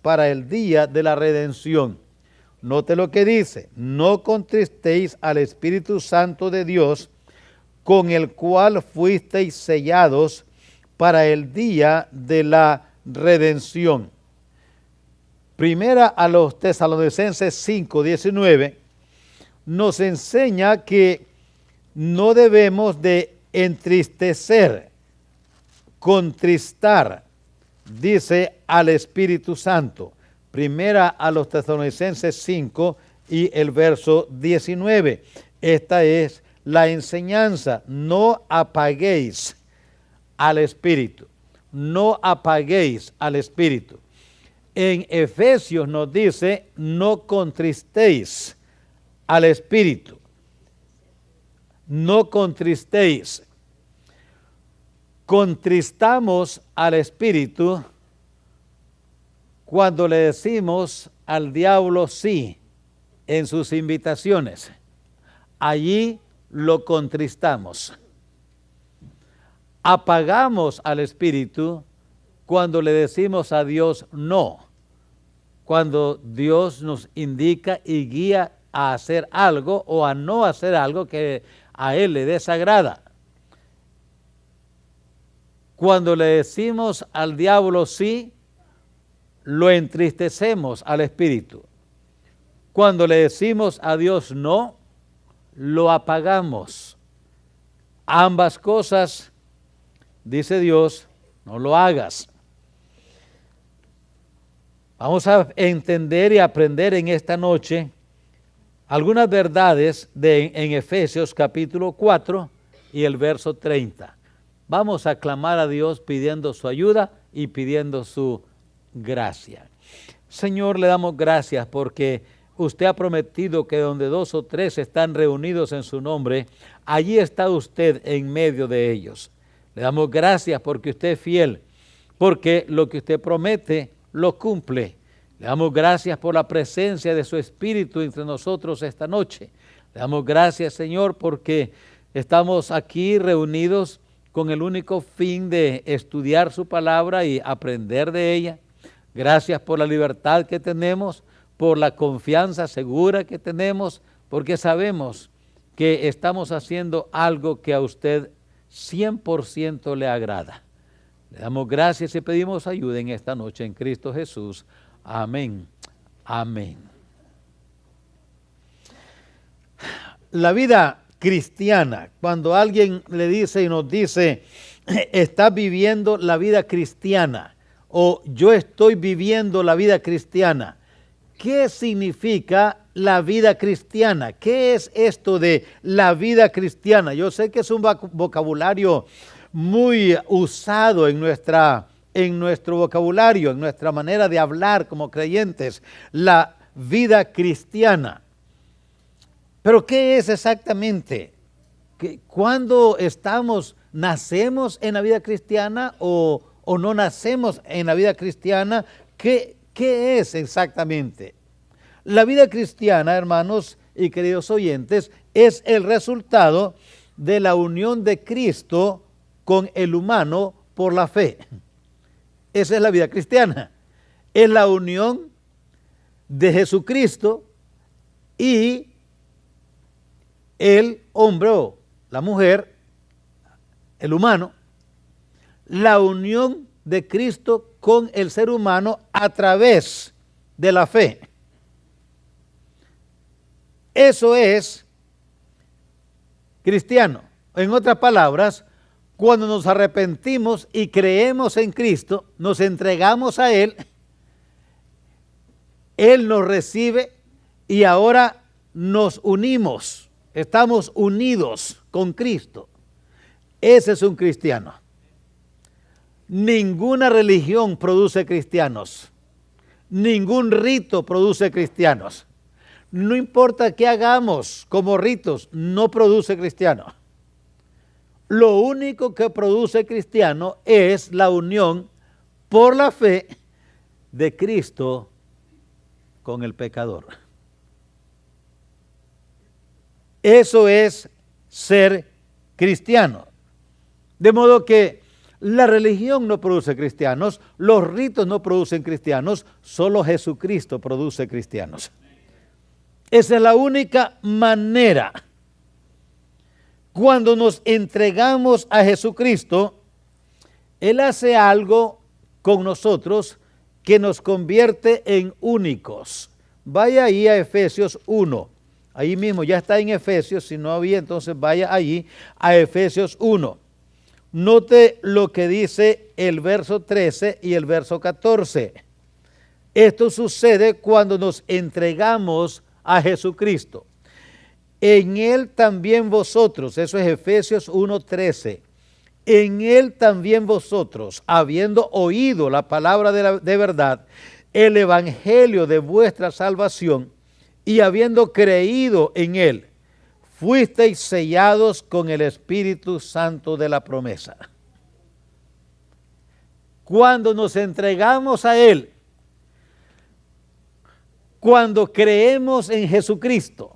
para el día de la redención. Note lo que dice: no contristéis al Espíritu Santo de Dios, con el cual fuisteis sellados para el día de la redención. Primera a los Tesalonicenses 5:19 nos enseña que no debemos de entristecer, contristar, dice, al Espíritu Santo. Primera a los Tesalonicenses 5 y el verso 19. Esta es la enseñanza: no apaguéis al Espíritu, no apaguéis al Espíritu. En Efesios nos dice: no contristéis al Espíritu, no contristéis. Contristamos al Espíritu cuando le decimos al diablo sí en sus invitaciones. Allí lo contristamos. Apagamos al Espíritu cuando le decimos a Dios no, cuando Dios nos indica y guía a hacer algo o a no hacer algo que a Él le desagrada. Cuando le decimos al diablo sí, lo entristecemos al Espíritu. Cuando le decimos a Dios no, lo apagamos. Ambas cosas, dice Dios, no lo hagas. Vamos a entender y aprender en esta noche algunas verdades en Efesios capítulo 4 y el verso 30. Vamos a clamar a Dios pidiendo su ayuda y pidiendo su gracia. Señor, le damos gracias porque usted ha prometido que donde 2 o 3 están reunidos en su nombre, allí está usted en medio de ellos. Le damos gracias porque usted es fiel, porque lo que usted promete lo cumple. Le damos gracias por la presencia de su Espíritu entre nosotros esta noche. Le damos gracias, Señor, porque estamos aquí reunidos con el único fin de estudiar su palabra y aprender de ella. Gracias por la libertad que tenemos, por la confianza segura que tenemos, porque sabemos que estamos haciendo algo que a usted 100% le agrada. Le damos gracias y pedimos ayuda en esta noche en Cristo Jesús. Amén. Amén. La vida cristiana, cuando alguien le dice y nos dice, está viviendo la vida cristiana, o yo estoy viviendo la vida cristiana, ¿qué significa la vida cristiana? ¿Qué es esto de la vida cristiana? Yo sé que es un vocabulario muy usado en nuestro vocabulario, en nuestra manera de hablar como creyentes, la vida cristiana. Pero ¿qué es exactamente? ¿Cuándo nacemos en la vida cristiana o no nacemos en la vida cristiana? ¿Qué es exactamente? La vida cristiana, hermanos y queridos oyentes, es el resultado de la unión de Cristo con el humano por la fe. Esa es la vida cristiana. Es la unión de Jesucristo y el hombre o la mujer, el humano, la unión de Cristo con el ser humano a través de la fe. Eso es cristiano. En otras palabras, cuando nos arrepentimos y creemos en Cristo, nos entregamos a Él, Él nos recibe y ahora nos unimos, estamos unidos con Cristo. Ese es un cristiano. Ninguna religión produce cristianos, ningún rito produce cristianos. No importa qué hagamos como ritos, no produce cristiano. Lo único que produce cristiano es la unión por la fe de Cristo con el pecador. Eso es ser cristiano. De modo que La religión no produce cristianos, los ritos no producen cristianos, solo Jesucristo produce cristianos. Esa es la única manera. Cuando nos entregamos a Jesucristo, Él hace algo con nosotros que nos convierte en únicos. Vaya ahí a Efesios 1. Ahí mismo ya está en Efesios, si no había, entonces vaya allí a Efesios 1. Note lo que dice el verso 13 y el verso 14. Esto sucede cuando nos entregamos a Jesucristo. En Él también vosotros, eso es Efesios 1:13, en Él también vosotros, habiendo oído la palabra de verdad, el evangelio de vuestra salvación, y habiendo creído en Él, fuisteis sellados con el Espíritu Santo de la promesa. Cuando nos entregamos a Él, cuando creemos en Jesucristo,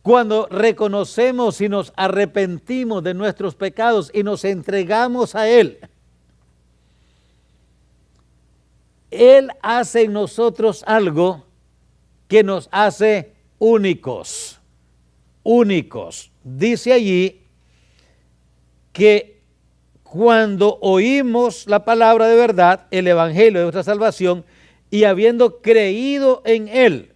cuando reconocemos y nos arrepentimos de nuestros pecados y nos entregamos a Él, Él hace en nosotros algo que nos hace únicos, únicos. Dice allí que cuando oímos la palabra de verdad, el evangelio de nuestra salvación, y habiendo creído en Él,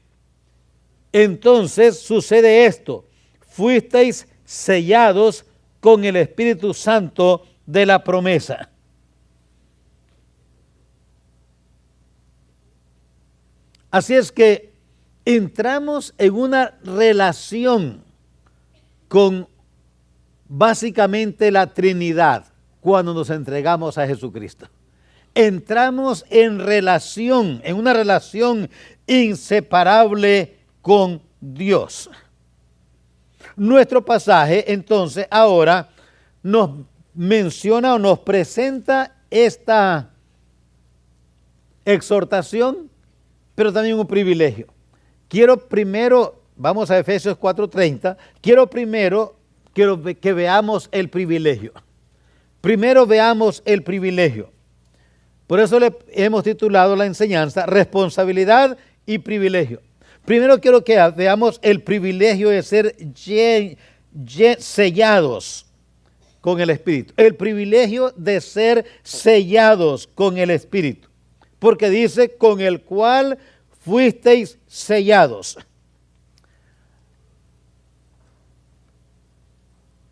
entonces sucede esto: fuisteis sellados con el Espíritu Santo de la promesa. Así es que entramos en una relación con básicamente la Trinidad cuando nos entregamos a Jesucristo. Entramos en relación, en una relación inseparable con Dios. Nuestro pasaje entonces ahora nos menciona o nos presenta esta exhortación, pero también un privilegio. Quiero primero, vamos a Efesios 4:30, quiero primero que veamos el privilegio. Primero veamos el privilegio. Por eso le hemos titulado la enseñanza Responsabilidad y Privilegio. Primero quiero que veamos el privilegio de ser sellados con el Espíritu. El privilegio de ser sellados con el Espíritu. Porque dice, con el cual fuisteis sellados.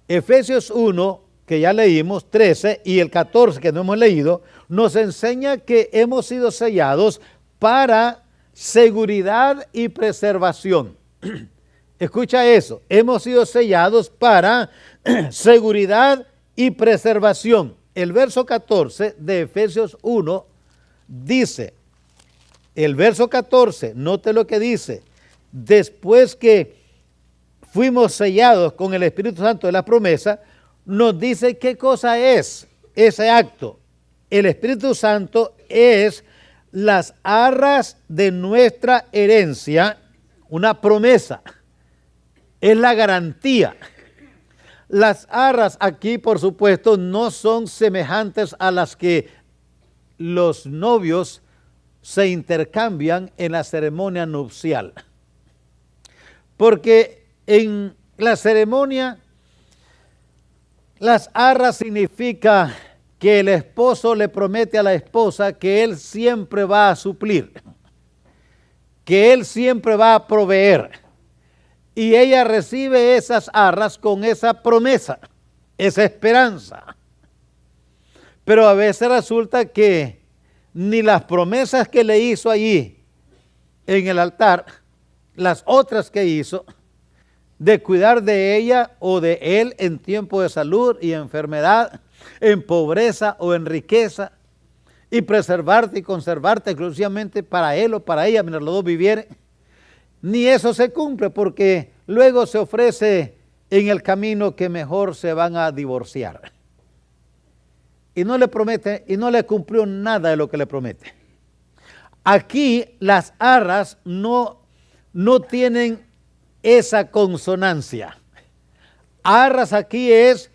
Efesios 1, que ya leímos, 13, y el 14, que no hemos leído, nos enseña que hemos sido sellados para seguridad y preservación. Escucha eso, hemos sido sellados para seguridad y preservación. El verso 14 de Efesios 1 dice, el verso 14, note lo que dice: después que fuimos sellados con el Espíritu Santo de la promesa, nos dice qué cosa es ese acto. El Espíritu Santo es las arras de nuestra herencia, una promesa, es la garantía. Las arras aquí, por supuesto, no son semejantes a las que los novios se intercambian en la ceremonia nupcial. Porque en la ceremonia, las arras significa que el esposo le promete a la esposa que él siempre va a suplir, que él siempre va a proveer. Y ella recibe esas arras con esa promesa, esa esperanza. Pero a veces resulta que ni las promesas que le hizo allí en el altar, las otras que hizo, de cuidar de ella o de él en tiempo de salud y enfermedad, en pobreza o en riqueza, y preservarte y conservarte exclusivamente para él o para ella mientras los dos vivieren, ni eso se cumple, porque luego se ofrece en el camino que mejor se van a divorciar. Y no le promete, y no le cumplió nada de lo que le promete. Aquí las arras no tienen esa consonancia. Arras aquí es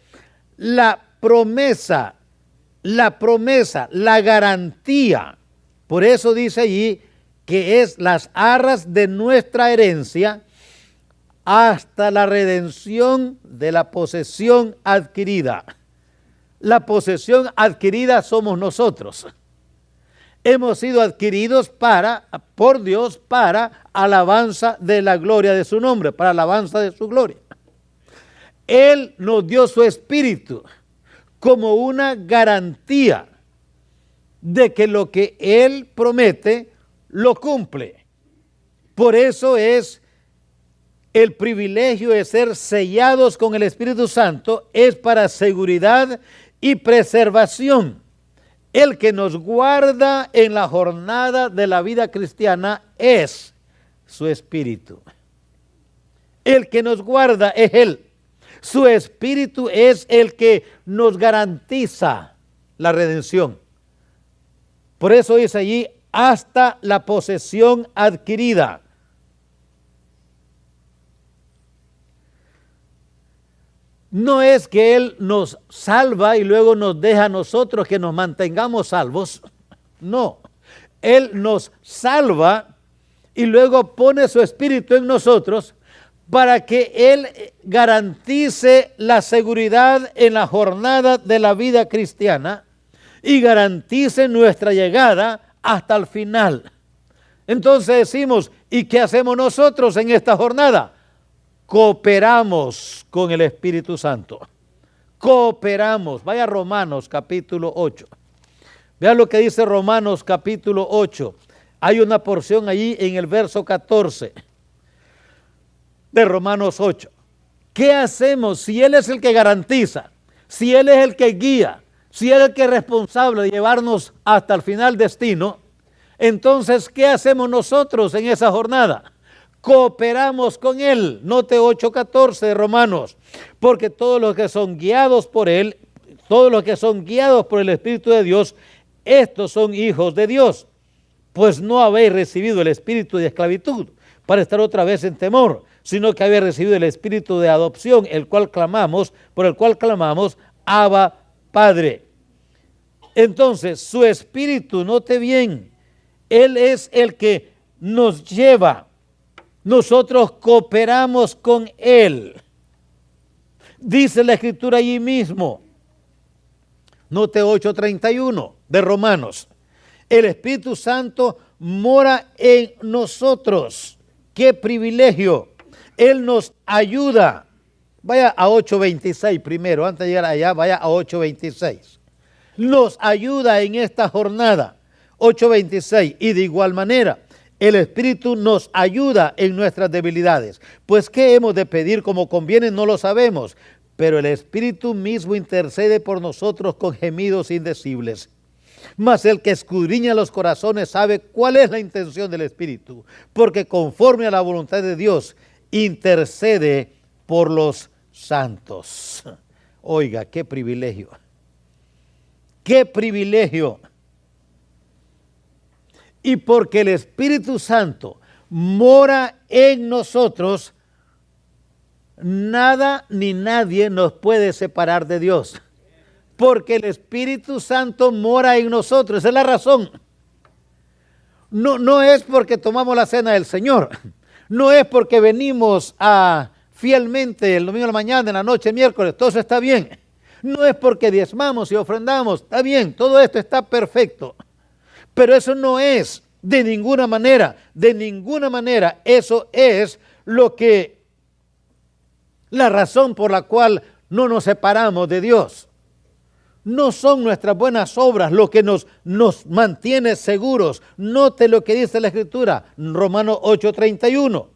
la promesa, la garantía. Por eso dice allí que es las arras de nuestra herencia hasta la redención de la posesión adquirida. La posesión adquirida somos nosotros. Hemos sido adquiridos por Dios para alabanza de la gloria de su nombre, para alabanza de su gloria. Él nos dio su Espíritu como una garantía de que lo que Él promete lo cumple. Por eso es el privilegio de ser sellados con el Espíritu Santo, es para seguridad y preservación. El que nos guarda en la jornada de la vida cristiana es su Espíritu. El que nos guarda es Él. Su Espíritu es el que nos garantiza la redención. Por eso dice allí, hasta la posesión adquirida. No es que Él nos salva y luego nos deja a nosotros que nos mantengamos salvos. No, Él nos salva y luego pone su Espíritu en nosotros para que Él garantice la seguridad en la jornada de la vida cristiana y garantice nuestra llegada hasta el final. Entonces decimos, ¿y qué hacemos nosotros en esta jornada? Cooperamos con el Espíritu Santo. Cooperamos. Vaya a Romanos capítulo 8. Vean lo que dice Romanos capítulo 8. Hay una porción allí en el verso 14 de Romanos 8. ¿Qué hacemos si Él es el que garantiza? Si Él es el que guía, si Él es el que es responsable de llevarnos hasta el final destino, entonces, ¿qué hacemos nosotros en esa jornada? Cooperamos con Él. Note 8:14 de Romanos. Porque todos los que son guiados por Él, todos los que son guiados por el Espíritu de Dios, estos son hijos de Dios. Pues no habéis recibido el espíritu de esclavitud para estar otra vez en temor, sino que habéis recibido el espíritu de adopción, por el cual clamamos, Abba, Padre. Entonces, su Espíritu, note bien, Él es el que nos lleva. Nosotros cooperamos con Él. Dice la Escritura allí mismo, note 8:31 de Romanos, el Espíritu Santo mora en nosotros. ¡Qué privilegio! Él nos ayuda. Vaya a 8:26 primero, antes de llegar allá, vaya a 8:26. Nos ayuda en esta jornada. 8:26, y de igual manera, el Espíritu nos ayuda en nuestras debilidades. Pues qué hemos de pedir como conviene no lo sabemos, pero el Espíritu mismo intercede por nosotros con gemidos indecibles. Mas el que escudriña los corazones sabe cuál es la intención del Espíritu, porque conforme a la voluntad de Dios intercede por los santos. Oiga, qué privilegio. Qué privilegio. Y porque el Espíritu Santo mora en nosotros, nada ni nadie nos puede separar de Dios. Porque el Espíritu Santo mora en nosotros. Esa es la razón. No es porque tomamos la cena del Señor. No es porque venimos fielmente el domingo de la mañana, en la noche, miércoles. Todo eso está bien. No es porque diezmamos y ofrendamos. Está bien, todo esto está perfecto. Pero eso no es de ninguna manera, eso es la razón por la cual no nos separamos de Dios. No son nuestras buenas obras lo que nos mantiene seguros. Note lo que dice la Escritura, Romanos 8:31.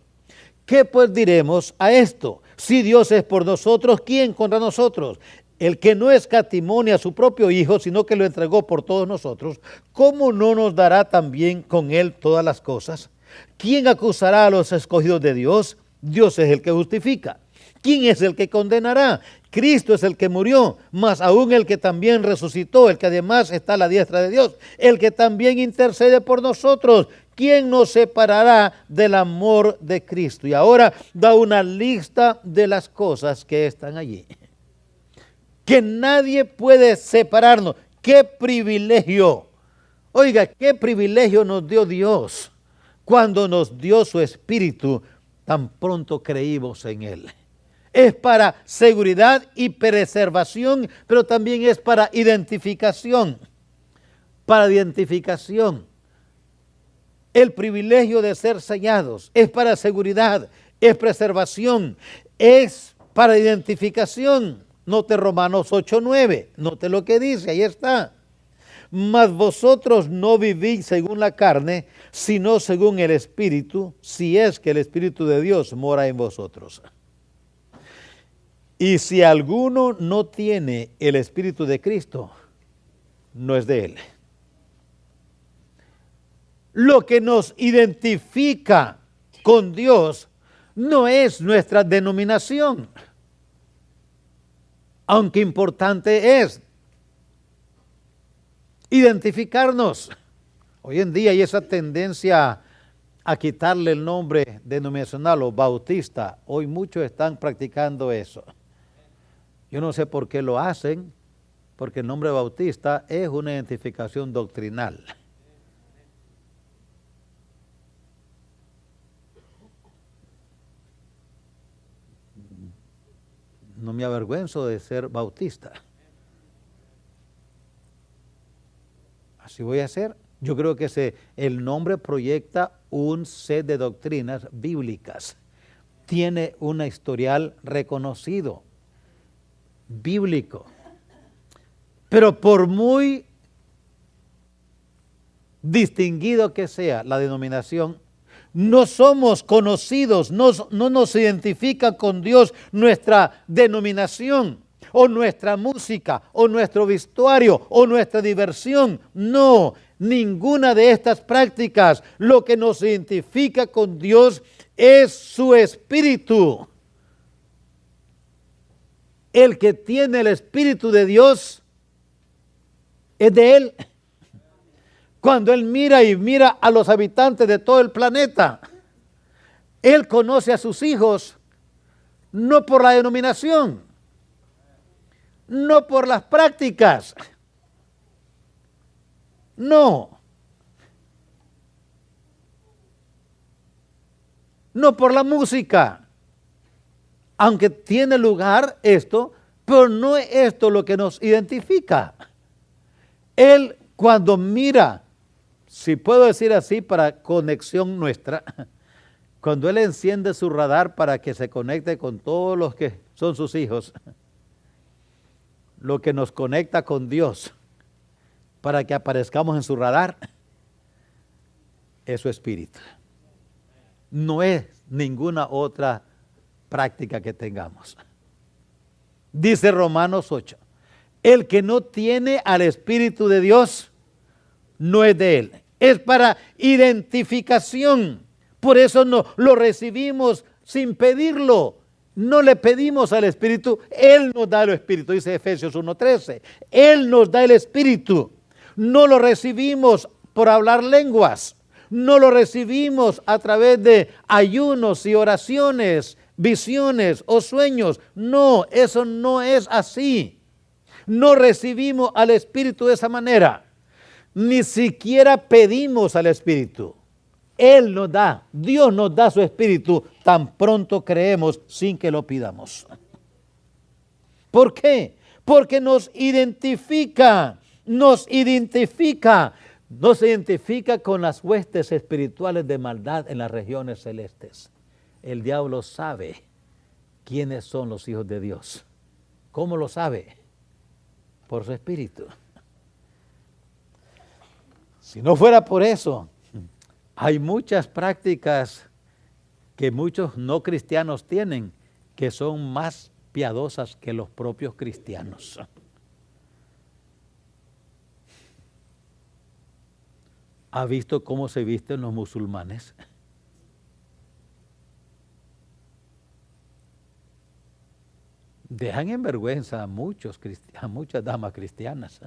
¿Qué pues diremos a esto? Si Dios es por nosotros, ¿quién contra nosotros? El que no escatimó a su propio Hijo, sino que lo entregó por todos nosotros, ¿cómo no nos dará también con Él todas las cosas? ¿Quién acusará a los escogidos de Dios? Dios es el que justifica. ¿Quién es el que condenará? Cristo es el que murió, mas aún el que también resucitó, el que además está a la diestra de Dios, el que también intercede por nosotros. ¿Quién nos separará del amor de Cristo? Y ahora da una lista de las cosas que están allí. que nadie puede separarnos. ¡Qué privilegio! Oiga, qué privilegio nos dio Dios cuando nos dio su Espíritu, tan pronto creímos en Él. Es para seguridad y preservación, pero también es para identificación. Para identificación. El privilegio de ser sellados es para seguridad, es preservación, es para identificación. Note Romanos 8:9, note lo que dice, ahí está. Mas vosotros no vivís según la carne, sino según el Espíritu, si es que el Espíritu de Dios mora en vosotros. Y si alguno no tiene el Espíritu de Cristo, no es de él. Lo que nos identifica con Dios no es nuestra denominación, aunque importante es identificarnos. Hoy en día hay esa tendencia a quitarle el nombre denominacional o bautista. Hoy muchos están practicando eso. Yo no sé por qué lo hacen, porque el nombre bautista es una identificación doctrinal. No me avergüenzo de ser bautista. Así voy a ser. Yo creo que el nombre proyecta un set de doctrinas bíblicas. Tiene un historial reconocido, bíblico. Pero por muy distinguido que sea la denominación, no somos conocidos, no nos identifica con Dios nuestra denominación, o nuestra música, o nuestro vestuario, o nuestra diversión. No, ninguna de estas prácticas. Lo que nos identifica con Dios es su Espíritu. El que tiene el Espíritu de Dios es de Él. Cuando Él mira y mira a los habitantes de todo el planeta, Él conoce a sus hijos no por la denominación, no por las prácticas, no por la música, aunque tiene lugar esto, pero no es esto lo que nos identifica. Él cuando mira, si puedo decir así para conexión nuestra, cuando Él enciende su radar para que se conecte con todos los que son sus hijos, lo que nos conecta con Dios para que aparezcamos en su radar es su Espíritu. No es ninguna otra práctica que tengamos. Dice Romanos 8, el que no tiene al Espíritu de Dios no es de Él. Es para identificación. Por eso no lo recibimos sin pedirlo. No le pedimos al Espíritu, Él nos da el Espíritu, dice Efesios 1:13. Él nos da el Espíritu. No lo recibimos por hablar lenguas. No lo recibimos a través de ayunos y oraciones, visiones o sueños. No, eso no es así. No recibimos al Espíritu de esa manera. Ni siquiera pedimos al Espíritu. Él nos da, Dios nos da su Espíritu, tan pronto creemos sin que lo pidamos. ¿Por qué? Porque nos identifica con las huestes espirituales de maldad en las regiones celestes. El diablo sabe quiénes son los hijos de Dios. ¿Cómo lo sabe? Por su Espíritu. Si no fuera por eso, hay muchas prácticas que muchos no cristianos tienen que son más piadosas que los propios cristianos. ¿Ha visto cómo se visten los musulmanes? Dejan en vergüenza a muchas damas cristianas.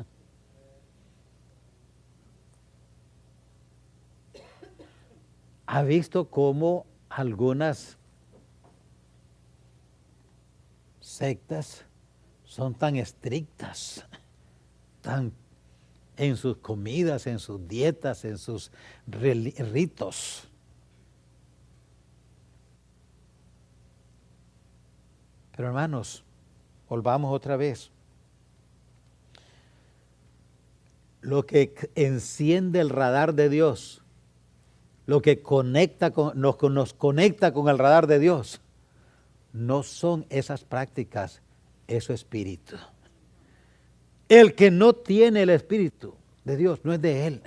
¿Ha visto cómo algunas sectas son tan estrictas, tan en sus comidas, en sus dietas, en sus ritos. Pero hermanos, volvamos otra vez. Lo que enciende el radar de Dios, lo que nos conecta con el radar de Dios, no son esas prácticas, es su espíritu. El que no tiene el espíritu de Dios no es de él.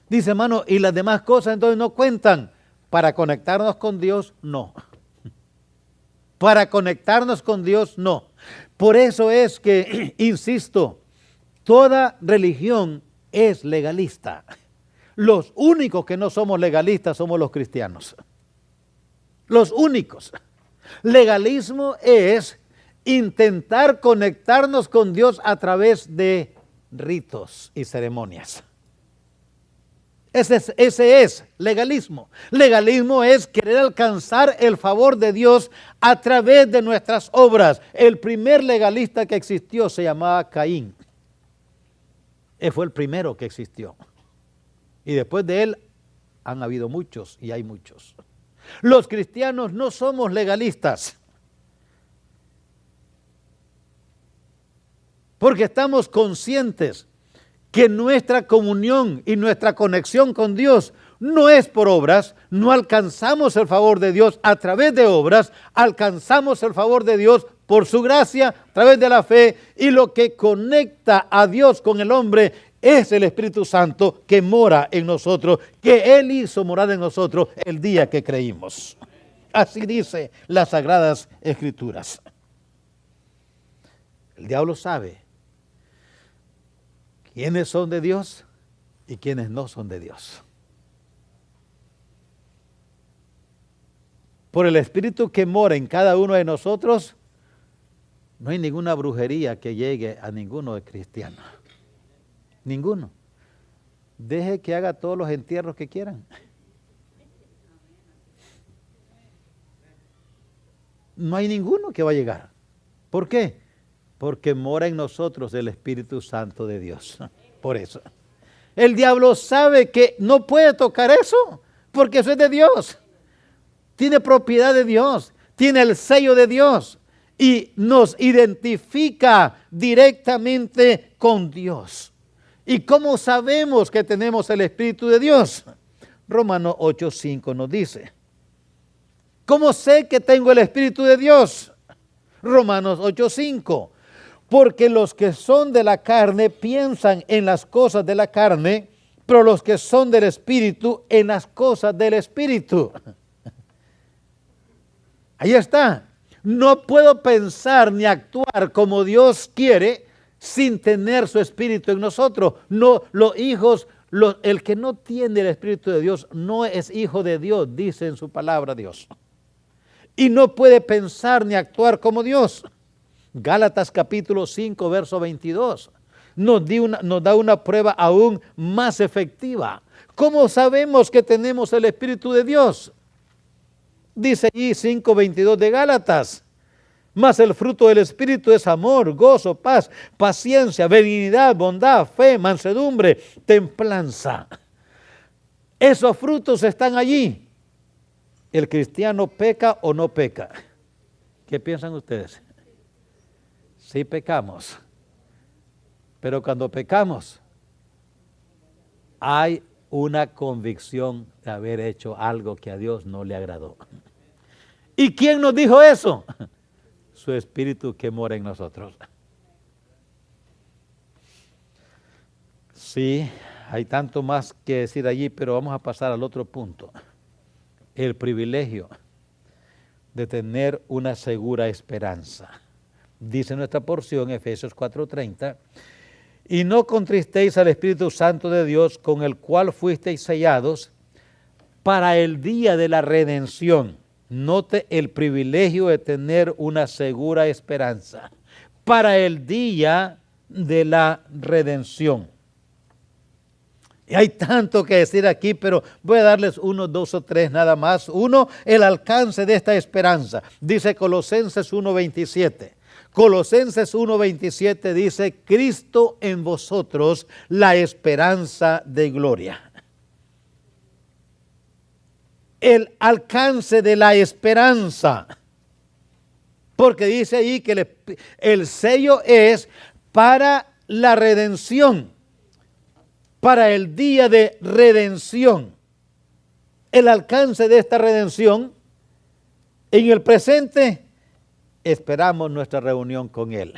Dice, hermano, y las demás cosas entonces no cuentan. Para conectarnos con Dios, no. Para conectarnos con Dios, no. Por eso es que, insisto, toda religión es legalista. Los únicos que no somos legalistas somos los cristianos. Los únicos. Legalismo es intentar conectarnos con Dios a través de ritos y ceremonias. Ese es legalismo. Legalismo es querer alcanzar el favor de Dios a través de nuestras obras. El primer legalista que existió se llamaba Caín. Él fue el primero que existió. Y después de él han habido muchos y hay muchos. Los cristianos no somos legalistas. Porque estamos conscientes que nuestra comunión y nuestra conexión con Dios no es por obras, no alcanzamos el favor de Dios a través de obras, alcanzamos el favor de Dios por su gracia, a través de la fe, y lo que conecta a Dios con el hombre es el Espíritu Santo que mora en nosotros, que Él hizo morar en nosotros el día que creímos. Así dice las Sagradas Escrituras. El diablo sabe quiénes son de Dios y quiénes no son de Dios. Por el Espíritu que mora en cada uno de nosotros, no hay ninguna brujería que llegue a ninguno de cristianos. Ninguno. Deje que haga todos los entierros que quieran. No hay ninguno que va a llegar. ¿Por qué? Porque mora en nosotros el Espíritu Santo de Dios. Por eso. El diablo sabe que no puede tocar eso, porque eso es de Dios. Tiene propiedad de Dios, tiene el sello de Dios y nos identifica directamente con Dios. ¿Y cómo sabemos que tenemos el Espíritu de Dios? Romanos 8:5 nos dice. ¿Cómo sé que tengo el Espíritu de Dios? Romanos 8:5. Porque los que son de la carne piensan en las cosas de la carne, pero los que son del Espíritu en las cosas del Espíritu. Ahí está. No puedo pensar ni actuar como Dios quiere sin tener su Espíritu en nosotros. No, los hijos, el que no tiene el Espíritu de Dios no es hijo de Dios, dice en su palabra Dios. Y no puede pensar ni actuar como Dios. Gálatas capítulo 5, verso 22, nos da una prueba aún más efectiva. ¿Cómo sabemos que tenemos el Espíritu de Dios? Dice allí 5:22 de Gálatas. Mas el fruto del Espíritu es amor, gozo, paz, paciencia, benignidad, bondad, fe, mansedumbre, templanza. Esos frutos están allí. ¿El cristiano peca o no peca? ¿Qué piensan ustedes? Sí pecamos, pero cuando pecamos hay una convicción de haber hecho algo que a Dios no le agradó. ¿Y quién nos dijo eso? Su Espíritu que mora en nosotros. Sí, hay tanto más que decir allí, pero vamos a pasar al otro punto. El privilegio de tener una segura esperanza. Dice nuestra porción, Efesios 4:30, y no contristéis al Espíritu Santo de Dios, con el cual fuisteis sellados para el día de la redención. Note el privilegio de tener una segura esperanza. Para el día de la redención. Y hay tanto que decir aquí, pero voy a darles 1, 2 o 3 nada más. Uno, el alcance de esta esperanza. Dice Colosenses 1:27. Colosenses 1:27 dice, Cristo en vosotros, la esperanza de gloria. El alcance de la esperanza. Porque dice ahí que el sello es para la redención, para el día de redención. El alcance de esta redención, en el presente, esperamos nuestra reunión con Él.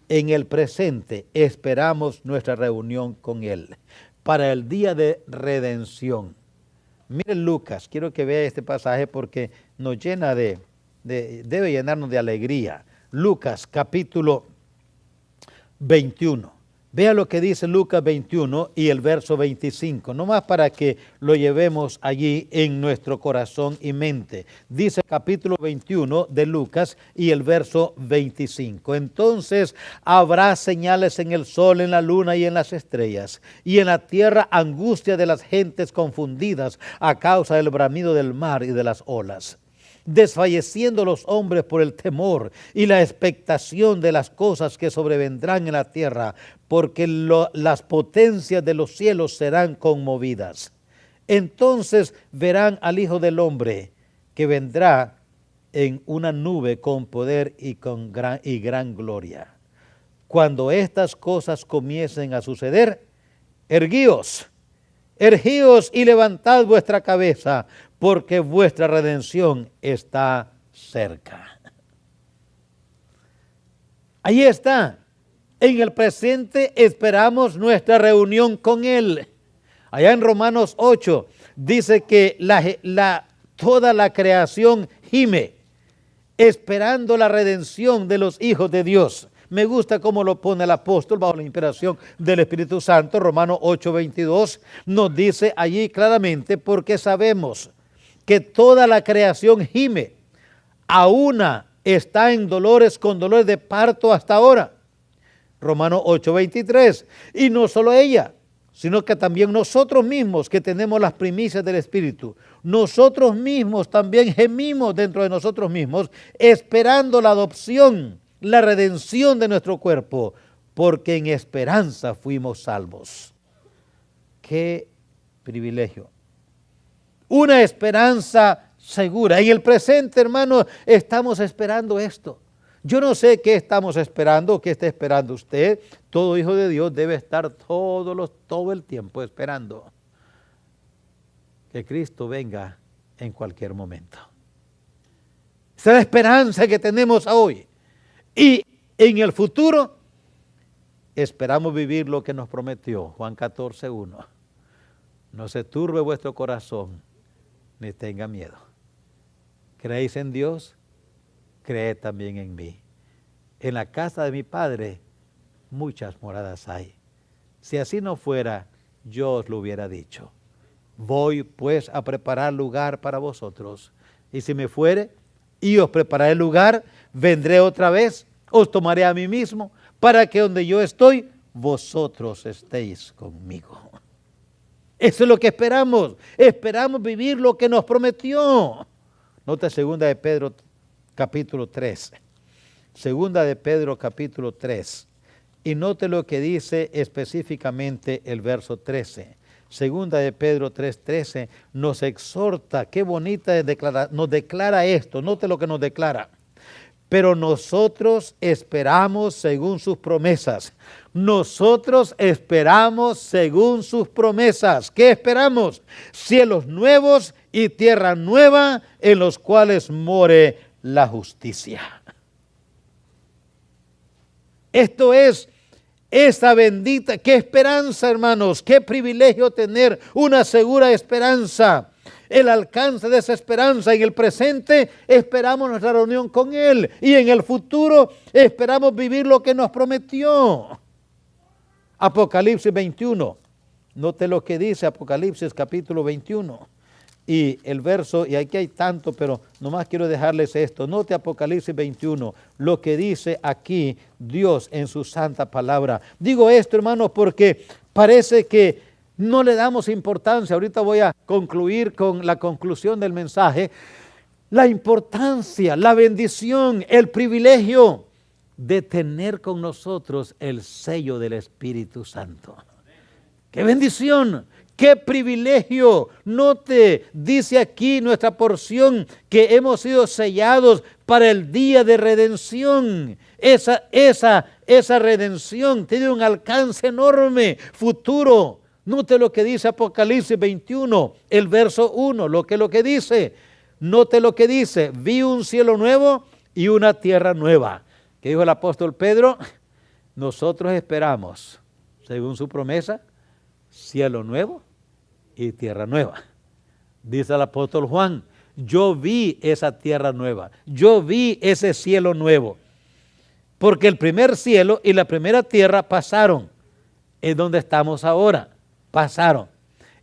En el presente esperamos nuestra reunión con Él para el día de redención. Miren Lucas, quiero que vea este pasaje porque nos llena debe llenarnos de alegría. Lucas capítulo 21. Vea lo que dice Lucas 21 y el verso 25, nomás para que lo llevemos allí en nuestro corazón y mente. Dice capítulo 21 de Lucas y el verso 25. Entonces habrá señales en el sol, en la luna y en las estrellas, y en la tierra angustia de las gentes confundidas a causa del bramido del mar y de las olas, desfalleciendo los hombres por el temor y la expectación de las cosas que sobrevendrán en la tierra, porque las potencias de los cielos serán conmovidas. Entonces verán al Hijo del Hombre, que vendrá en una nube con poder y gran gloria. Cuando estas cosas comiencen a suceder, erguíos y levantad vuestra cabeza, porque vuestra redención está cerca. Ahí está. En el presente esperamos nuestra reunión con Él. Allá en Romanos 8 dice que toda la creación gime, esperando la redención de los hijos de Dios. Me gusta cómo lo pone el apóstol bajo la inspiración del Espíritu Santo. Romanos 8:22 nos dice allí claramente, porque sabemos que toda la creación gime, a una está en dolores con dolores de parto hasta ahora. Romanos 8:23. Y no solo ella, sino que también nosotros mismos que tenemos las primicias del Espíritu, nosotros mismos también gemimos dentro de nosotros mismos, esperando la adopción, la redención de nuestro cuerpo, porque en esperanza fuimos salvos. ¡Qué privilegio! Una esperanza segura. En el presente, hermano, estamos esperando esto. Yo no sé qué estamos esperando, qué está esperando usted. Todo hijo de Dios debe estar todo el tiempo esperando que Cristo venga en cualquier momento. Esa es la esperanza que tenemos hoy. Y en el futuro esperamos vivir lo que nos prometió Juan 14:1. No se turbe vuestro corazón, ni tenga miedo. ¿Creéis en Dios? Creed también en mí. En la casa de mi Padre muchas moradas hay. Si así no fuera, yo os lo hubiera dicho. Voy pues a preparar lugar para vosotros. Y si me fuere y os prepararé lugar, vendré otra vez, os tomaré a mí mismo, para que donde yo estoy, vosotros estéis conmigo. Eso es lo que esperamos. Esperamos vivir lo que nos prometió. Nota segunda de Pedro capítulo 3. Segunda de Pedro capítulo 3. Y note lo que dice específicamente el verso 13. Segunda de Pedro 3:13 nos exhorta, qué bonita nos declara esto. Note lo que nos declara. Pero nosotros esperamos según sus promesas. Nosotros esperamos según sus promesas. ¿Qué esperamos? Cielos nuevos y tierra nueva en los cuales more la justicia. Esto es esa bendita, qué esperanza, hermanos, qué privilegio tener una segura esperanza. El alcance de esa esperanza en el presente esperamos nuestra reunión con Él y en el futuro esperamos vivir lo que nos prometió. Apocalipsis 21. Note lo que dice Apocalipsis capítulo 21. Y el verso, y aquí hay tanto, pero nomás quiero dejarles esto. Note Apocalipsis 21, lo que dice aquí Dios en su santa palabra. Digo esto, hermanos, porque parece que no le damos importancia. Ahorita voy a concluir con la conclusión del mensaje. La importancia, la bendición, el privilegio de tener con nosotros el sello del Espíritu Santo. ¡Qué bendición! ¡Qué privilegio! Note, dice aquí nuestra porción que hemos sido sellados para el día de redención. Esa redención tiene un alcance enorme, futuro. Note lo que dice Apocalipsis 21, el verso 1, lo que dice. Note lo que dice: vi un cielo nuevo y una tierra nueva. ¿Qué dijo el apóstol Pedro? Nosotros esperamos, según su promesa, cielo nuevo y tierra nueva. Dice el apóstol Juan: yo vi esa tierra nueva, yo vi ese cielo nuevo. Porque el primer cielo y la primera tierra pasaron, es donde estamos ahora, pasaron.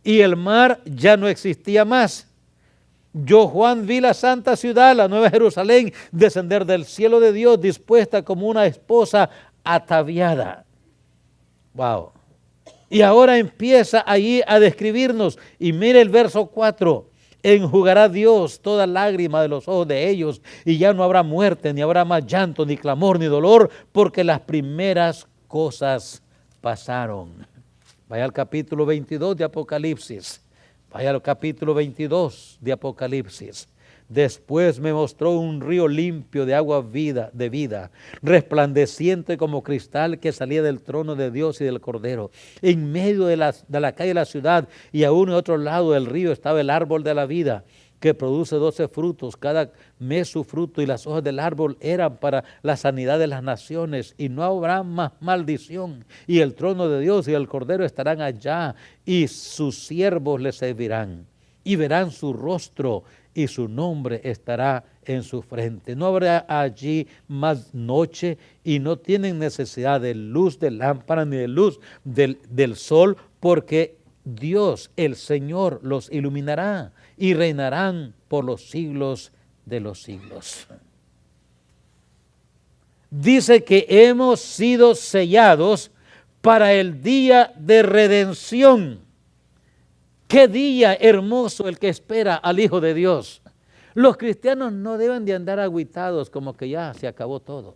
Y el mar ya no existía más. Yo, Juan, vi la santa ciudad, la nueva Jerusalén, descender del cielo de Dios, dispuesta como una esposa ataviada. Wow. Y ahora empieza allí a describirnos, y mire el verso 4, enjugará Dios toda lágrima de los ojos de ellos, y ya no habrá muerte, ni habrá más llanto, ni clamor, ni dolor, porque las primeras cosas pasaron. Vaya al capítulo 22 de Apocalipsis, vaya al capítulo 22 de Apocalipsis. Después me mostró un río limpio de agua de vida, resplandeciente como cristal, que salía del trono de Dios y del Cordero. En medio de la calle de la ciudad y a uno y otro lado del río estaba el árbol de la vida, que produce 12 frutos, cada mes su fruto, y las hojas del árbol eran para la sanidad de las naciones, y no habrá más maldición. Y el trono de Dios y el Cordero estarán allá, y sus siervos les servirán, y verán su rostro, y su nombre estará en su frente. No habrá allí más noche, y no tienen necesidad de luz de lámpara ni de luz del sol, porque Dios, el Señor, los iluminará, y reinarán por los siglos de los siglos. Dice que hemos sido sellados para el día de redención. ¡Qué día hermoso el que espera al Hijo de Dios! Los cristianos no deben de andar agüitados como que ya se acabó todo.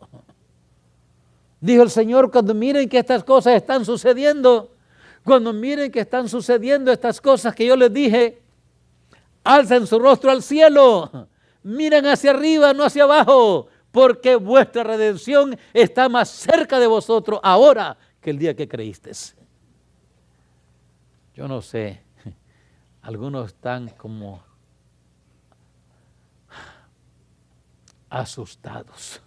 Dijo el Señor: cuando miren que estas cosas están sucediendo, cuando miren que están sucediendo estas cosas que yo les dije, alcen su rostro al cielo, miren hacia arriba, no hacia abajo, porque vuestra redención está más cerca de vosotros ahora que el día que creísteis. Yo no sé, algunos están como asustados.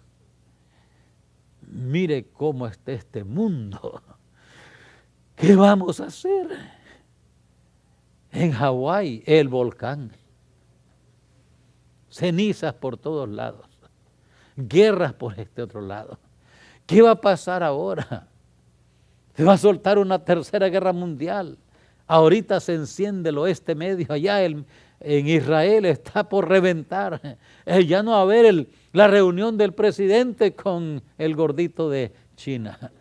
Mire cómo está este mundo. ¿Qué vamos a hacer? En Hawái, el volcán. Cenizas por todos lados. Guerras por este otro lado. ¿Qué va a pasar ahora? Se va a soltar una tercera guerra mundial. Ahorita se enciende el Oeste Medio, allá en Israel está por reventar. Ya no va a haber la reunión del presidente con el gordito de China,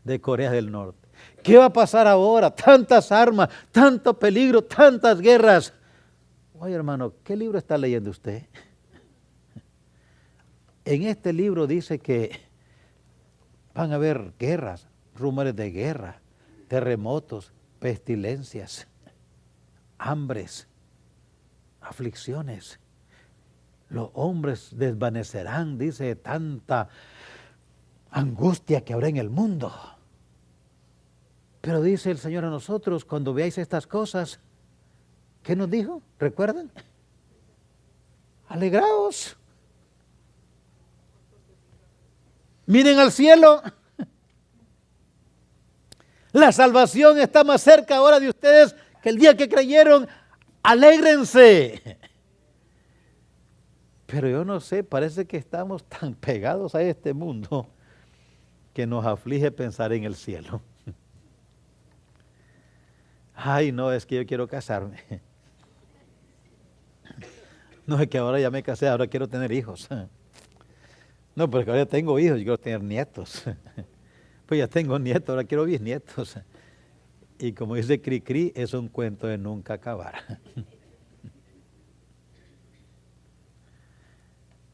de Corea del Norte. ¿Qué va a pasar ahora? Tantas armas, tanto peligro, tantas guerras. Oye, hermano, ¿qué libro está leyendo usted? En este libro dice que van a haber guerras, rumores de guerra, terremotos, pestilencias, hambres, aflicciones. Los hombres desvanecerán, dice, tanta angustia que habrá en el mundo. Pero dice el Señor a nosotros, cuando veáis estas cosas, ¿qué nos dijo? ¿Recuerdan? Alegraos. Miren al cielo. La salvación está más cerca ahora de ustedes que el día que creyeron. Alégrense. Pero yo no sé, parece que estamos tan pegados a este mundo que nos aflige pensar en el cielo. Ay, no, es que yo quiero casarme. No, es que ahora ya me casé, ahora quiero tener hijos. No, porque ahora ya tengo hijos, yo quiero tener nietos. Pues ya tengo nietos, ahora quiero bisnietos. Y como dice Cricri, es un cuento de nunca acabar.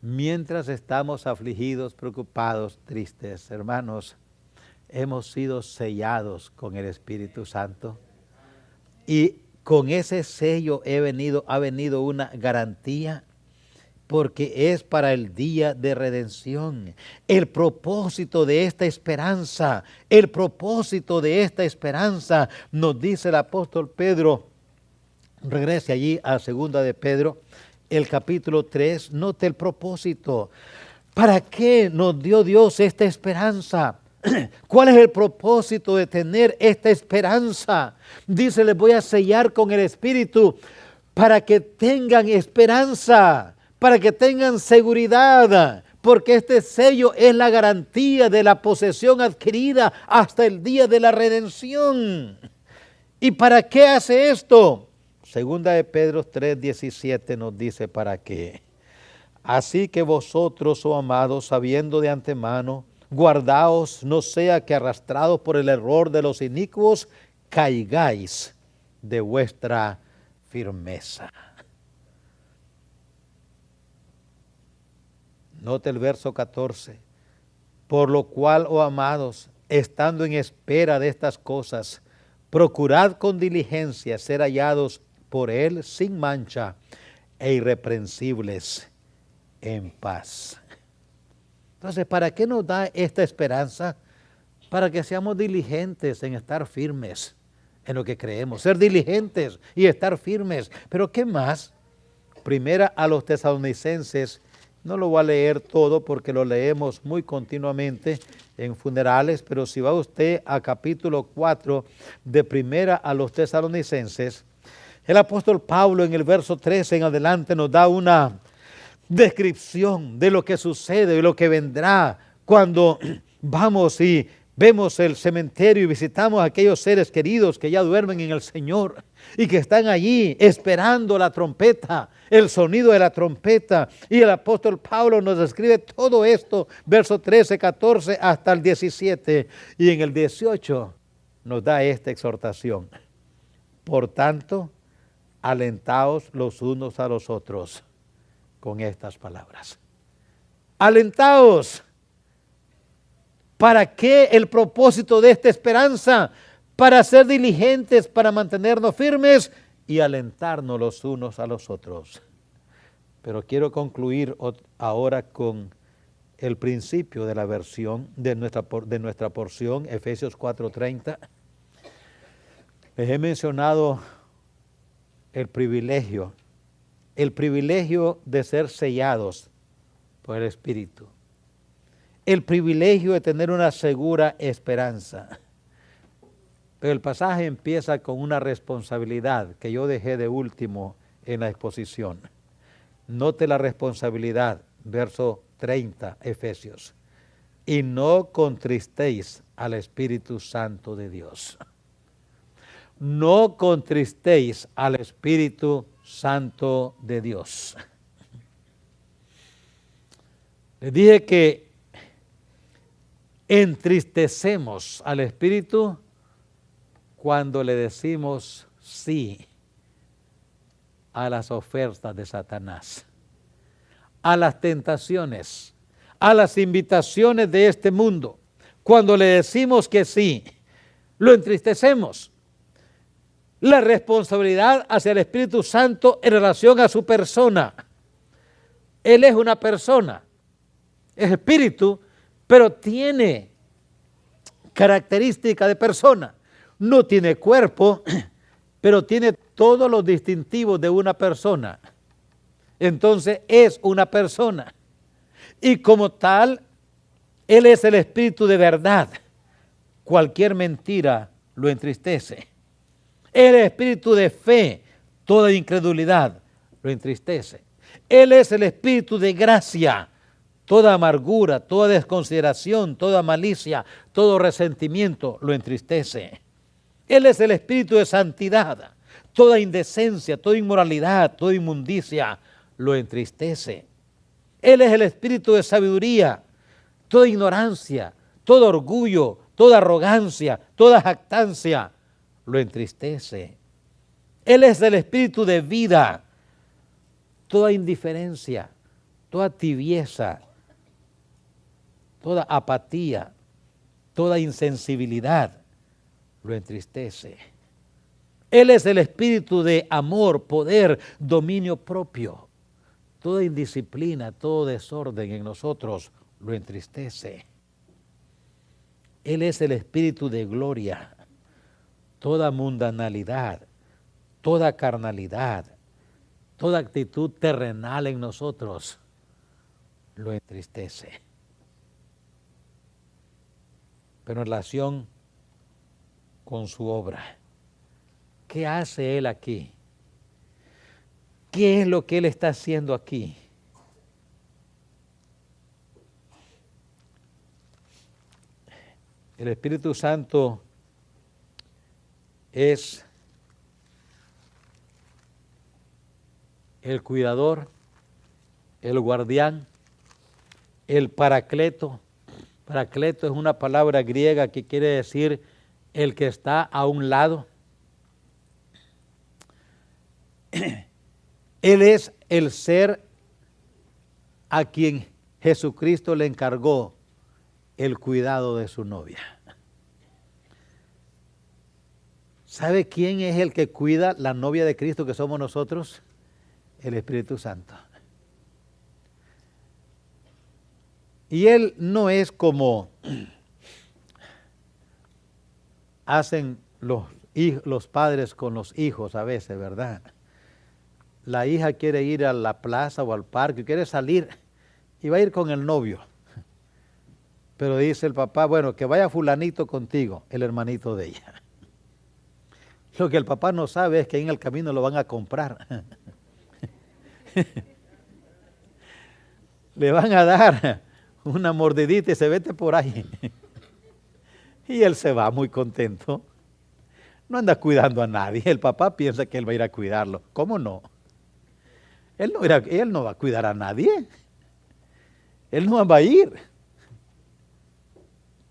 mientras estamos afligidos, preocupados, tristes, hermanos, hemos sido sellados con el Espíritu Santo. Y con ese sello ha venido una garantía, porque es para el día de redención. El propósito de esta esperanza, nos dice el apóstol Pedro. Regrese allí a 2 de Pedro, el capítulo 3, note el propósito. ¿Para qué nos dio Dios esta esperanza? ¿Cuál es el propósito de tener esta esperanza? Dice, les voy a sellar con el Espíritu para que tengan esperanza, para que tengan seguridad, porque este sello es la garantía de la posesión adquirida hasta el día de la redención. ¿Y para qué hace esto? 2 de Pedro 3:17 nos dice para qué. Así que vosotros, oh amados, sabiendo de antemano, guardaos, no sea que arrastrados por el error de los inicuos, caigáis de vuestra firmeza. Note el verso 14. Por lo cual, oh amados, estando en espera de estas cosas, procurad con diligencia ser hallados por Él sin mancha e irreprensibles en paz. Entonces, ¿para qué nos da esta esperanza? Para que seamos diligentes en estar firmes en lo que creemos, ser diligentes y estar firmes. Pero ¿qué más? Primera a los Tesalonicenses, no lo voy a leer todo porque lo leemos muy continuamente en funerales, pero si va usted a capítulo 4 de Primera a los Tesalonicenses, el apóstol Pablo en el verso 13 en adelante nos da una descripción de lo que sucede, de lo que vendrá cuando vamos y vemos el cementerio y visitamos a aquellos seres queridos que ya duermen en el Señor y que están allí esperando la trompeta, el sonido de la trompeta. Y el apóstol Pablo nos describe todo esto, verso 13, 14 hasta el 17. Y en el 18 nos da esta exhortación. Por tanto, alentaos los unos a los otros con estas palabras. Alentaos. ¿Para qué el propósito de esta esperanza? Para ser diligentes, para mantenernos firmes y alentarnos los unos a los otros. Pero quiero concluir ahora con el principio de la versión de nuestra porción, Efesios 4:30. Les he mencionado el privilegio de ser sellados por el Espíritu. El privilegio de tener una segura esperanza. Pero el pasaje empieza con una responsabilidad que yo dejé de último en la exposición. Note la responsabilidad, verso 30, Efesios. Y no contristéis al Espíritu Santo de Dios. No contristéis al Espíritu Santo de Dios. Les dije que entristecemos al Espíritu cuando le decimos sí a las ofertas de Satanás, a las tentaciones, a las invitaciones de este mundo. Cuando le decimos que sí, lo entristecemos. La responsabilidad hacia el Espíritu Santo en relación a su persona. Él es una persona, es espíritu, pero tiene característica de persona. No tiene cuerpo, pero tiene todos los distintivos de una persona. Entonces es una persona. Y como tal, Él es el Espíritu de verdad. Cualquier mentira lo entristece. El Espíritu de fe, toda incredulidad lo entristece. Él es el Espíritu de gracia. Toda amargura, toda desconsideración, toda malicia, todo resentimiento lo entristece. Él es el Espíritu de santidad. Toda indecencia, toda inmoralidad, toda inmundicia lo entristece. Él es el Espíritu de sabiduría. Toda ignorancia, todo orgullo, toda arrogancia, toda jactancia lo entristece. Él es el Espíritu de vida. Toda indiferencia, toda tibieza, toda apatía, toda insensibilidad, lo entristece. Él es el espíritu de amor, poder, dominio propio. Toda indisciplina, todo desorden en nosotros lo entristece. Él es el espíritu de gloria. Toda mundanalidad, toda carnalidad, toda actitud terrenal en nosotros lo entristece. Pero en relación con su obra, ¿qué hace Él aquí? ¿Qué es lo que Él está haciendo aquí? El Espíritu Santo es el cuidador, el guardián, el paracleto. Paracleto es una palabra griega que quiere decir el que está a un lado. Él es el ser a quien Jesucristo le encargó el cuidado de su novia. ¿Sabe quién es el que cuida la novia de Cristo que somos nosotros? El Espíritu Santo. Y Él no es como hacen los padres con los hijos a veces, ¿verdad? La hija quiere ir a la plaza o al parque, quiere salir y va a ir con el novio. Pero dice el papá, bueno, que vaya fulanito contigo, el hermanito de ella. Lo que el papá no sabe es que en el camino lo van a comprar. Le van a dar una mordidita y se vete por ahí. Y él se va muy contento. No anda cuidando a nadie. El papá piensa que él va a ir a cuidarlo. ¿Cómo no? Él no va a cuidar a nadie. Él no va a ir.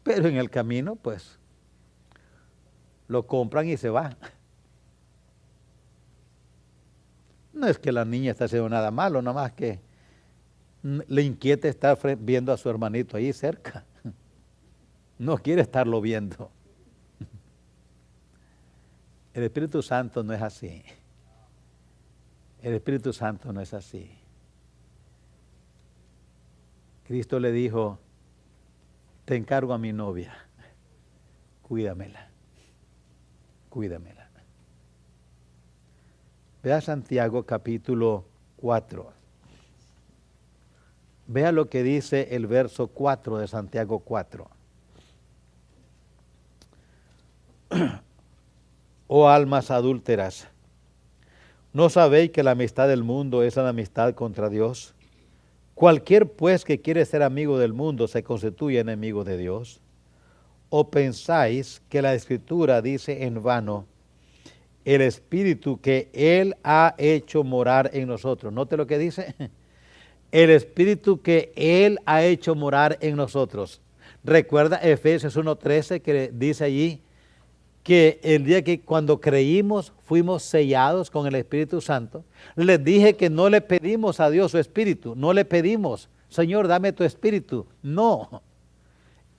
Pero en el camino, pues, lo compran y se va. No es que la niña esté haciendo nada malo, nada más que le inquieta estar viendo a su hermanito ahí cerca. No quiere estarlo viendo. El Espíritu Santo no es así. El Espíritu Santo no es así. Cristo le dijo, te encargo a mi novia, cuídamela, cuídamela. Vea Santiago capítulo 4. Vea lo que dice el verso 4 de Santiago 4. Oh almas adúlteras, ¿no sabéis que la amistad del mundo es enemistad contra Dios? Cualquier pues que quiere ser amigo del mundo se constituye enemigo de Dios. ¿O pensáis que la Escritura dice en vano, el Espíritu que Él ha hecho morar en nosotros? Note lo que dice. El Espíritu que Él ha hecho morar en nosotros. Recuerda Efesios 1:13 que dice allí que el día que cuando creímos fuimos sellados con el Espíritu Santo. Les dije que no le pedimos a Dios su Espíritu, no le pedimos, Señor, dame tu Espíritu. No,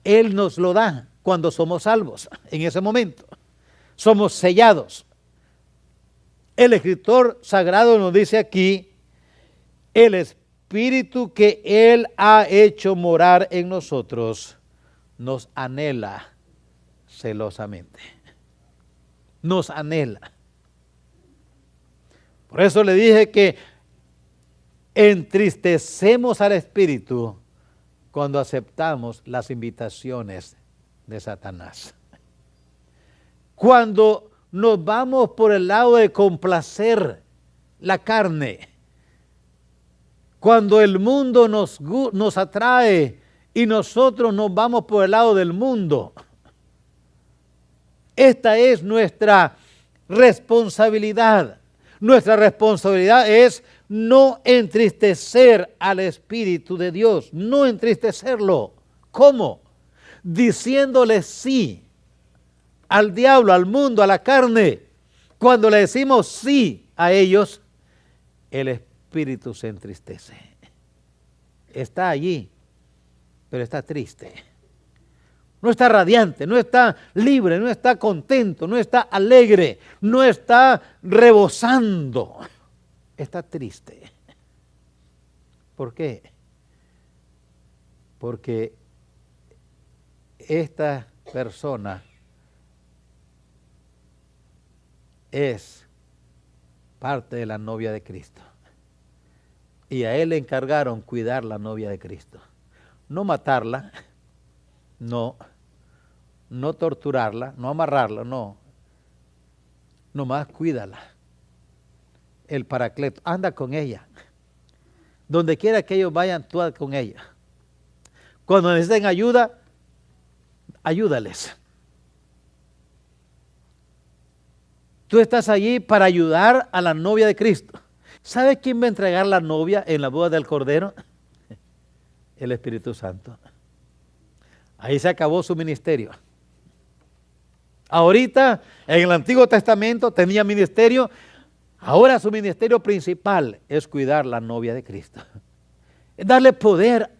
Él nos lo da cuando somos salvos, en ese momento. Somos sellados. El escritor sagrado nos dice aquí, el Espíritu que Él ha hecho morar en nosotros nos anhela celosamente. Nos anhela. Por eso le dije que entristecemos al Espíritu cuando aceptamos las invitaciones de Satanás. Cuando nos vamos por el lado de complacer la carne, cuando el mundo nos atrae y nosotros nos vamos por el lado del mundo. Esta es nuestra responsabilidad. Nuestra responsabilidad es no entristecer al Espíritu de Dios, no entristecerlo. ¿Cómo? Diciéndole sí al diablo, al mundo, a la carne. Cuando le decimos sí a ellos, el Espíritu se entristece. está allí, pero está triste. No está radiante, no está libre, no está contento, no está alegre, no está rebosando. Está triste. ¿Por qué? Porque esta persona es parte de la novia de Cristo. Y a él le encargaron cuidar la novia de Cristo. No matarla, no torturarla, no amarrarla, no. Nomás cuídala. El Paracleto, anda con ella. Donde quiera que ellos vayan, tú anda con ella. Cuando necesiten ayuda, ayúdales. Tú estás allí para ayudar a la novia de Cristo. ¿Sabe quién va a entregar la novia en la boda del Cordero? El Espíritu Santo. Ahí se acabó su ministerio. Ahorita, en el Antiguo Testamento tenía ministerio. Ahora su ministerio principal es cuidar la novia de Cristo. Es darle poder,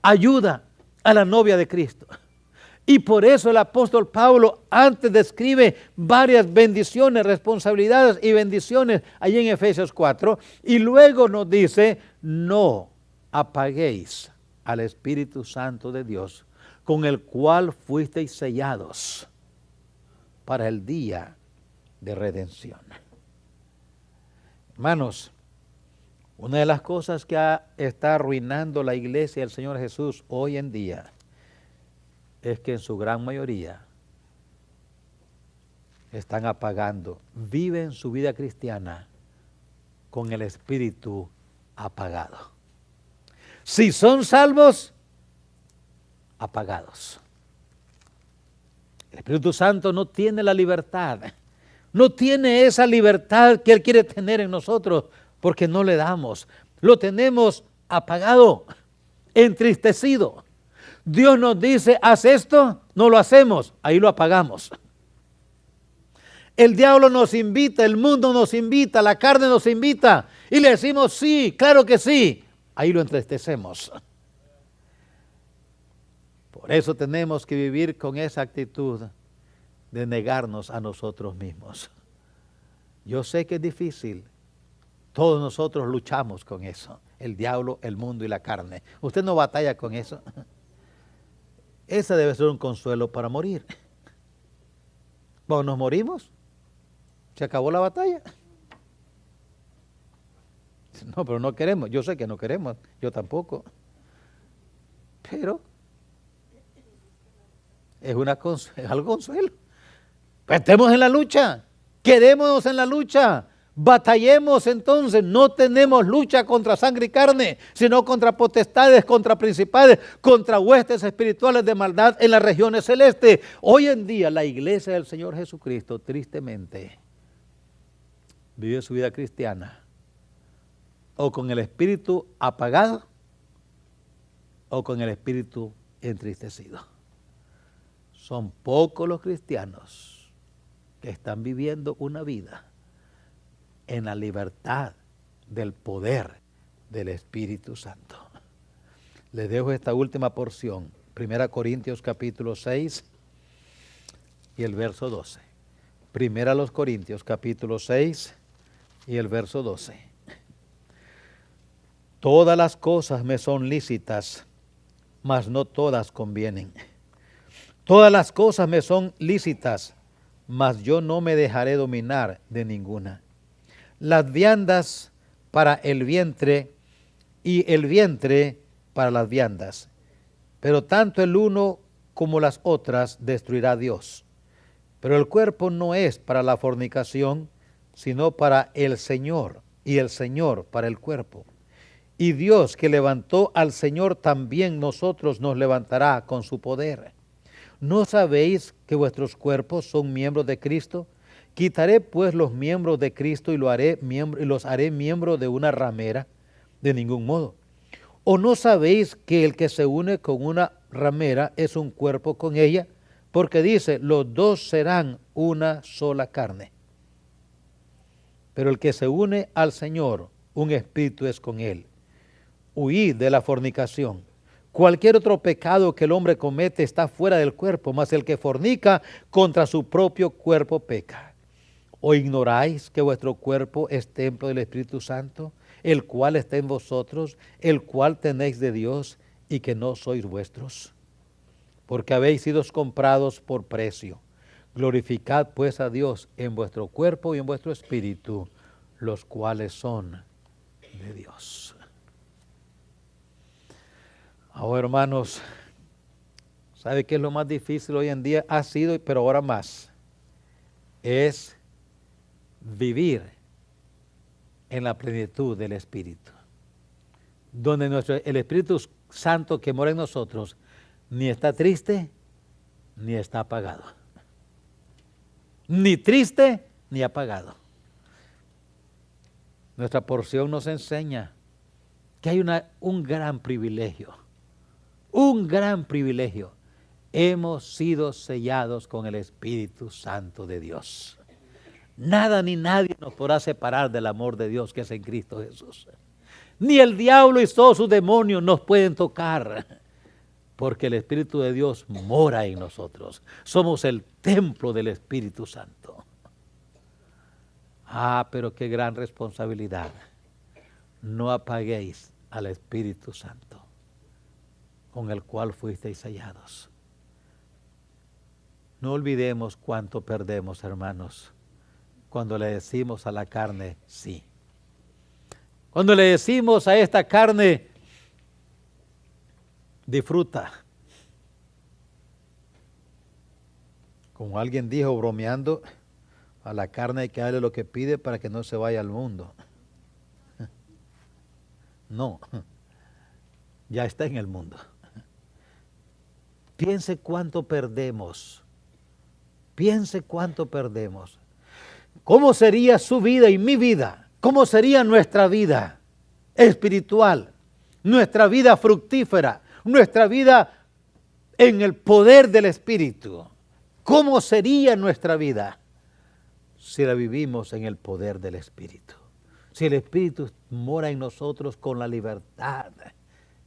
ayuda a la novia de Cristo. Y por eso el apóstol Pablo antes describe varias bendiciones, responsabilidades y bendiciones allí en Efesios 4. Y luego nos dice, no apaguéis al Espíritu Santo de Dios, con el cual fuisteis sellados para el día de redención. Hermanos, una de las cosas que está arruinando la iglesia del Señor Jesús hoy en día es que en su gran mayoría están apagando, viven su vida cristiana con el espíritu apagado. Si son salvos, apagados. El Espíritu Santo no tiene la libertad, no tiene esa libertad que Él quiere tener en nosotros porque no le damos. Lo tenemos apagado, entristecido. Dios nos dice, haz esto, no lo hacemos, ahí lo apagamos. El diablo nos invita, el mundo nos invita, la carne nos invita y le decimos sí, claro que sí, ahí lo entristecemos. Por eso tenemos que vivir con esa actitud de negarnos a nosotros mismos. Yo sé que es difícil, todos nosotros luchamos con eso, el diablo, el mundo y la carne. ¿Usted no batalla con eso? Ese debe ser un consuelo para morir. Cuando nos morimos, se acabó la batalla. No, pero no queremos. Yo sé que no queremos, yo tampoco. Pero es algo consuelo. Pues estemos en la lucha, quedémonos en la lucha. Batallemos entonces, no tenemos lucha contra sangre y carne, sino contra potestades, contra principales, contra huestes espirituales de maldad en las regiones celestes. Hoy en día la iglesia del Señor Jesucristo, tristemente, vive su vida cristiana o con el espíritu apagado o con el espíritu entristecido. Son pocos los cristianos que están viviendo una vida en la libertad del poder del Espíritu Santo. Les dejo esta última porción, 1 Corintios capítulo 6 y el verso 12. 1 Corintios capítulo 6 y el verso 12. Todas las cosas me son lícitas, mas no todas convienen. Todas las cosas me son lícitas, mas yo no me dejaré dominar de ninguna. Las viandas para el vientre y el vientre para las viandas. Pero tanto el uno como las otras destruirá Dios. Pero el cuerpo no es para la fornicación, sino para el Señor, y el Señor para el cuerpo. Y Dios que levantó al Señor, también nosotros nos levantará con su poder. ¿No sabéis que vuestros cuerpos son miembros de Cristo? Quitaré pues los miembros de Cristo y los haré miembros de una ramera. De ningún modo. ¿O no sabéis que el que se une con una ramera es un cuerpo con ella? Porque dice, los dos serán una sola carne. Pero el que se une al Señor, un espíritu es con él. huid de la fornicación. Cualquier otro pecado que el hombre comete está fuera del cuerpo, mas el que fornica contra su propio cuerpo peca. ¿O ignoráis que vuestro cuerpo es templo del Espíritu Santo, el cual está en vosotros, el cual tenéis de Dios, y que no sois vuestros? Porque habéis sido comprados por precio. Glorificad pues a Dios en vuestro cuerpo y en vuestro espíritu, los cuales son de Dios. Ahora, hermanos, ¿sabe qué es lo más difícil hoy en día? Ha sido, pero ahora más, es vivir en la plenitud del Espíritu, donde el Espíritu Santo que mora en nosotros ni está triste ni está apagado, ni triste ni apagado. Nuestra porción nos enseña que hay un gran privilegio, hemos sido sellados con el Espíritu Santo de Dios. Nada ni nadie nos podrá separar del amor de Dios que es en Cristo Jesús. Ni el diablo y todos sus demonios nos pueden tocar, porque el Espíritu de Dios mora en nosotros. Somos el templo del Espíritu Santo. Pero qué gran responsabilidad. No apaguéis al Espíritu Santo, con el cual fuisteis sellados. No olvidemos cuánto perdemos, hermanos, cuando le decimos a la carne sí. Cuando le decimos a esta carne, disfruta. Como alguien dijo bromeando, a la carne hay que darle lo que pide para que no se vaya al mundo. No, ya está en el mundo. Piense cuánto perdemos. Piense cuánto perdemos. ¿Cómo sería su vida y mi vida? ¿Cómo sería nuestra vida espiritual? Nuestra vida fructífera, nuestra vida en el poder del Espíritu. ¿Cómo sería nuestra vida si la vivimos en el poder del Espíritu? Si el Espíritu mora en nosotros con la libertad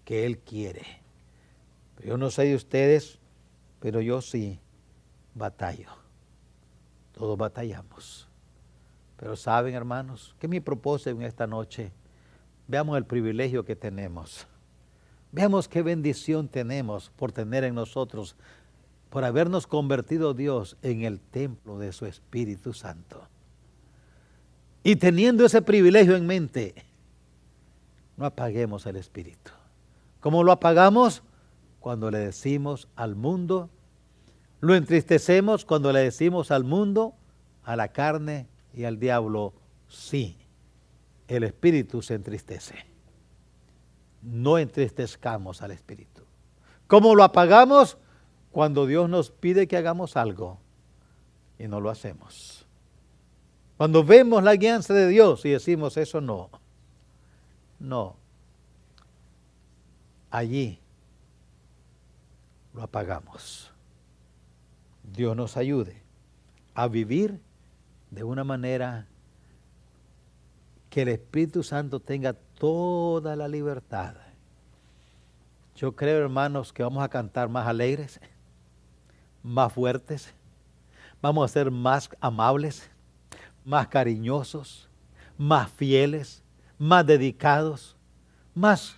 que Él quiere. Yo no sé de ustedes, pero yo sí batallo. Todos batallamos. Pero saben, hermanos, que mi propósito en esta noche, veamos el privilegio que tenemos. Veamos qué bendición tenemos por tener en nosotros, por habernos convertido Dios en el templo de su Espíritu Santo. Y teniendo ese privilegio en mente, no apaguemos el Espíritu. ¿Cómo lo apagamos? Cuando le decimos al mundo, lo entristecemos cuando le decimos al mundo, a la carne y al diablo, sí, el Espíritu se entristece. No entristezcamos al Espíritu. ¿Cómo lo apagamos? Cuando Dios nos pide que hagamos algo y no lo hacemos. Cuando vemos la guianza de Dios y decimos eso no. Allí lo apagamos. Dios nos ayude a vivir de una manera que el Espíritu Santo tenga toda la libertad. Yo creo, hermanos, que vamos a cantar más alegres, más fuertes, vamos a ser más amables, más cariñosos, más fieles, más dedicados, más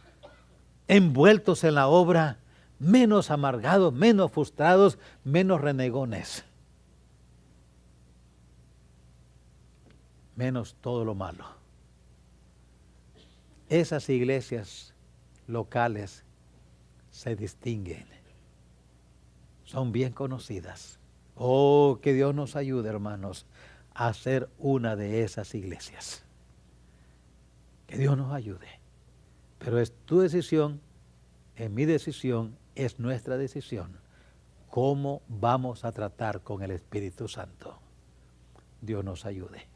envueltos en la obra, menos amargados, menos frustrados, menos renegones, menos todo lo malo. Esas iglesias locales se distinguen, son bien conocidas. Oh, que Dios nos ayude, hermanos, a ser una de esas iglesias. Que Dios nos ayude. Pero es tu decisión, es mi decisión, es nuestra decisión. ¿Cómo vamos a tratar con el Espíritu Santo? Dios nos ayude.